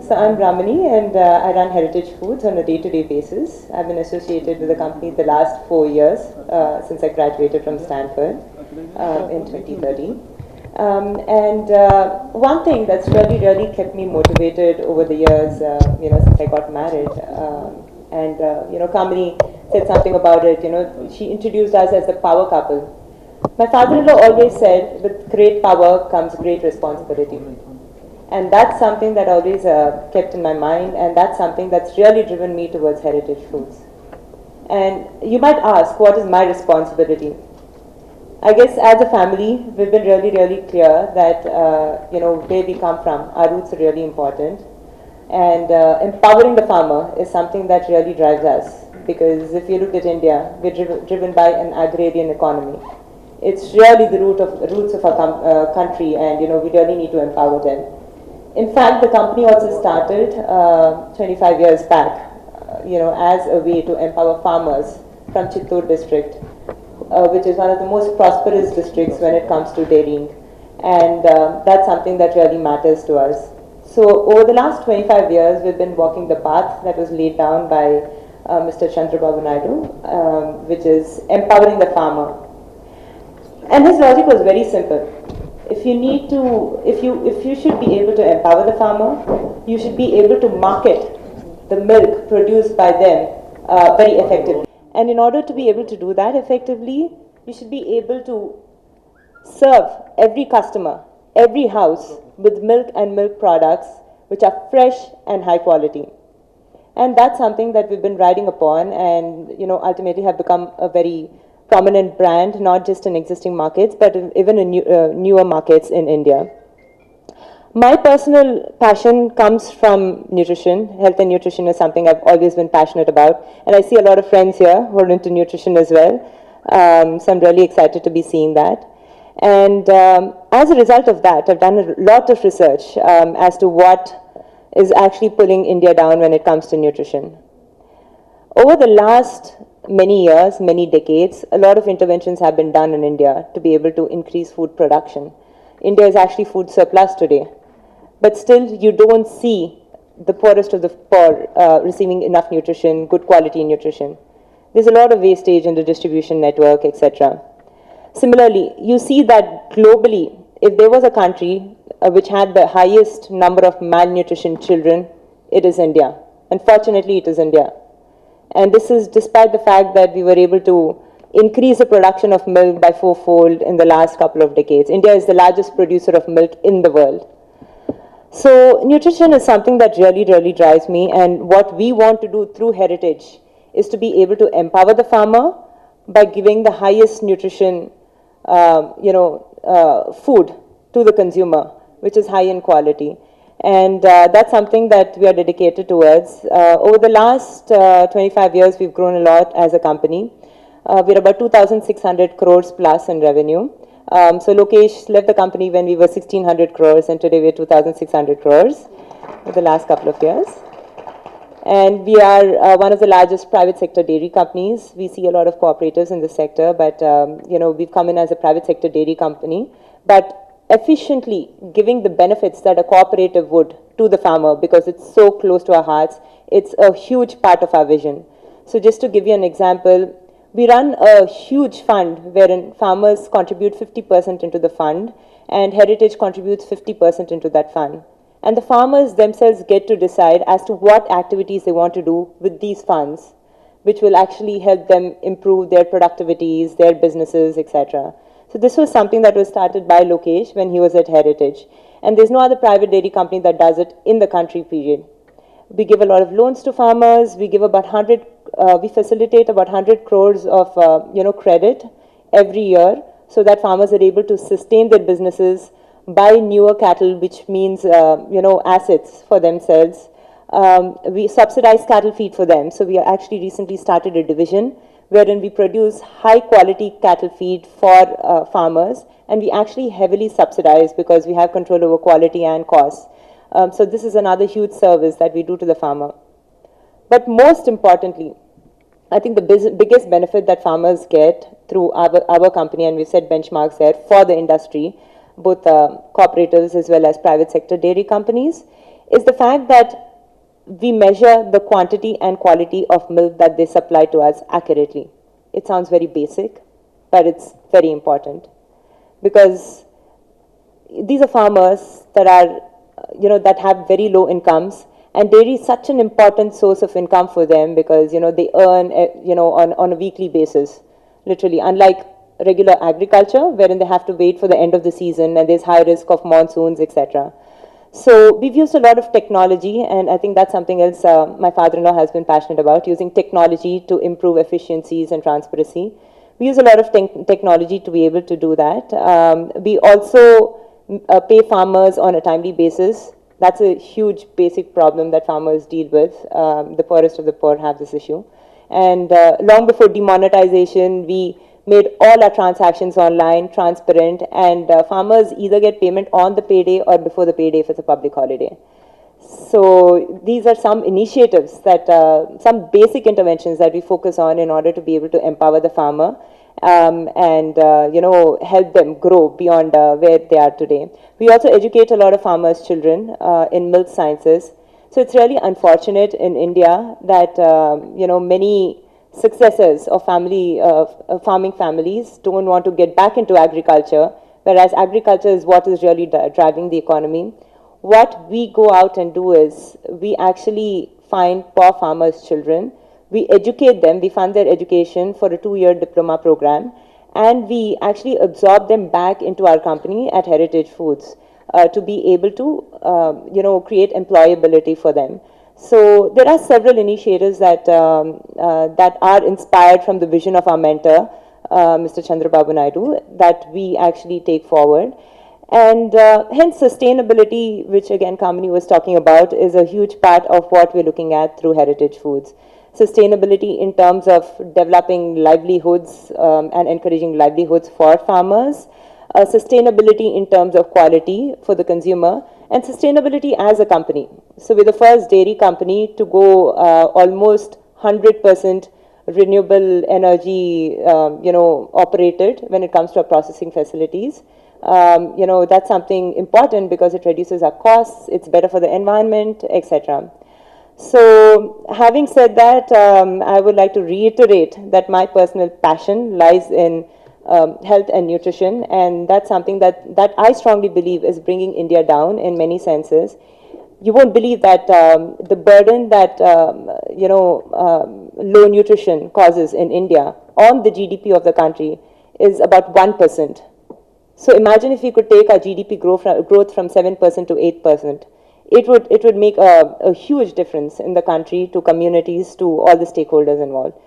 So I'm Brahmani, and I run Heritage Foods on a day-to-day basis. I've been associated with the company the last 4 years since I graduated from Stanford in 2013. One thing that's really kept me motivated over the years, since I got married, Kamini said something about it. She introduced us as the power couple. My father-in-law always said, with great power comes great responsibility. And that's something that always kept in my mind, and that's something that's really driven me towards Heritage Foods. And you might ask, what is my responsibility? I guess as a family, we've been really clear that, where we come from, our roots are really important. And empowering the farmer is something that really drives us. Because if you look at India, we're driven by an agrarian economy. It's really the roots of our country, and we really need to empower them. In fact, the company also started 25 years back, as a way to empower farmers from Chittoor district, which is one of the most prosperous districts when it comes to dairying. And that's something that really matters to us. So over the last 25 years, we've been walking the path that was laid down by Mr. Chandrababu Naidu, which is empowering the farmer. And his logic was very simple. If you should be able to empower the farmer, you should be able to market the milk produced by them very effectively. And in order to be able to do that effectively, you should be able to serve every customer, every house with milk and milk products which are fresh and high quality. And that's something that we've been riding upon, and ultimately have become a very prominent brand, not just in existing markets, but even in newer markets in India. My personal passion comes from nutrition. Health and nutrition is something I've always been passionate about. And I see a lot of friends here who are into nutrition as well. So I'm really excited to be seeing that. And as a result of that, I've done a lot of research as to what is actually pulling India down when it comes to nutrition. Over the last many years, many decades, a lot of interventions have been done in India to be able to increase food production. India is actually food surplus today. But still, you don't see the poorest of the poor receiving enough nutrition, good quality nutrition. There's a lot of wastage in the distribution network, etc. Similarly, you see that globally, if there was a country which had the highest number of malnutrition children, it is India. Unfortunately, it is India. And this is despite the fact that we were able to increase the production of milk by 4-fold in the last couple of decades. India is the largest producer of milk in the world. So nutrition is something that really drives me, and what we want to do through Heritage is to be able to empower the farmer by giving the highest nutrition food to the consumer, which is high in quality. And that's something that we are dedicated towards. Over the last 25 years, we've grown a lot as a company. We're about 2,600 crores plus in revenue. So Lokesh left the company when we were 1,600 crores, and today we're 2,600 crores for the last couple of years. And we are one of the largest private sector dairy companies. We see a lot of cooperatives in the sector, but we've come in as a private sector dairy company. But efficiently giving the benefits that a cooperative would to the farmer, because it's so close to our hearts, it's a huge part of our vision. So just to give you an example, we run a huge fund wherein farmers contribute 50% into the fund, and Heritage contributes 50% into that fund. And the farmers themselves get to decide as to what activities they want to do with these funds, which will actually help them improve their productivities, their businesses, etc. So this was something that was started by Lokesh when he was at Heritage. And there's no other private dairy company that does it in the country, period. We give a lot of loans to farmers. We give about we facilitate about 100 crores of credit every year, so that farmers are able to sustain their businesses, buy newer cattle, which means assets for themselves. We subsidize cattle feed for them. So we actually recently started a division wherein we produce high quality cattle feed for farmers, and we actually heavily subsidize because we have control over quality and costs. So this is another huge service that we do to the farmer. But most importantly, I think the biggest benefit that farmers get through our company, and we've set benchmarks there for the industry, both cooperatives as well as private sector dairy companies, is the fact that we measure the quantity and quality of milk that they supply to us accurately. It sounds very basic, but it's very important, because these are farmers that are, that have very low incomes, and dairy is such an important source of income for them, because, they earn, on a weekly basis, literally, unlike regular agriculture, wherein they have to wait for the end of the season and there's high risk of monsoons, etc. So we've used a lot of technology, and I think that's something else my father-in-law has been passionate about, using technology to improve efficiencies and transparency. We use a lot of technology to be able to do that. We also pay farmers on a timely basis. That's a huge basic problem that farmers deal with. The poorest of the poor have this issue. And long before demonetization, we made all our transactions online, transparent, and farmers either get payment on the payday or before the payday if it's a public holiday. So these are some initiatives that, some basic interventions that we focus on in order to be able to empower the farmer and help them grow beyond where they are today. We also educate a lot of farmers' children in milk sciences. So it's really unfortunate in India that many successors of farming families don't want to get back into agriculture, whereas agriculture is what is really driving the economy. What we go out and do is we actually find poor farmers' children, we educate them, we fund their education for a 2-year diploma program, and we actually absorb them back into our company at Heritage Foods to be able to create employability for them. So there are several initiatives that that are inspired from the vision of our mentor, Mr. Chandrababu Naidu, that we actually take forward. And hence sustainability, which again Kamini was talking about, is a huge part of what we're looking at through Heritage Foods. Sustainability in terms of developing livelihoods and encouraging livelihoods for farmers, sustainability in terms of quality for the consumer, and sustainability as a company. So we're the first dairy company to go almost 100% renewable energy, operated when it comes to our processing facilities. That's something important because it reduces our costs, it's better for the environment, etc. So having said that, I would like to reiterate that my personal passion lies in health and nutrition, and that's something that I strongly believe is bringing India down in many senses. You won't believe that the burden that low nutrition causes in India on the GDP of the country is about 1%. So imagine if we could take our GDP growth from 7% to 8%. It would make a huge difference in the country, to communities, to all the stakeholders involved.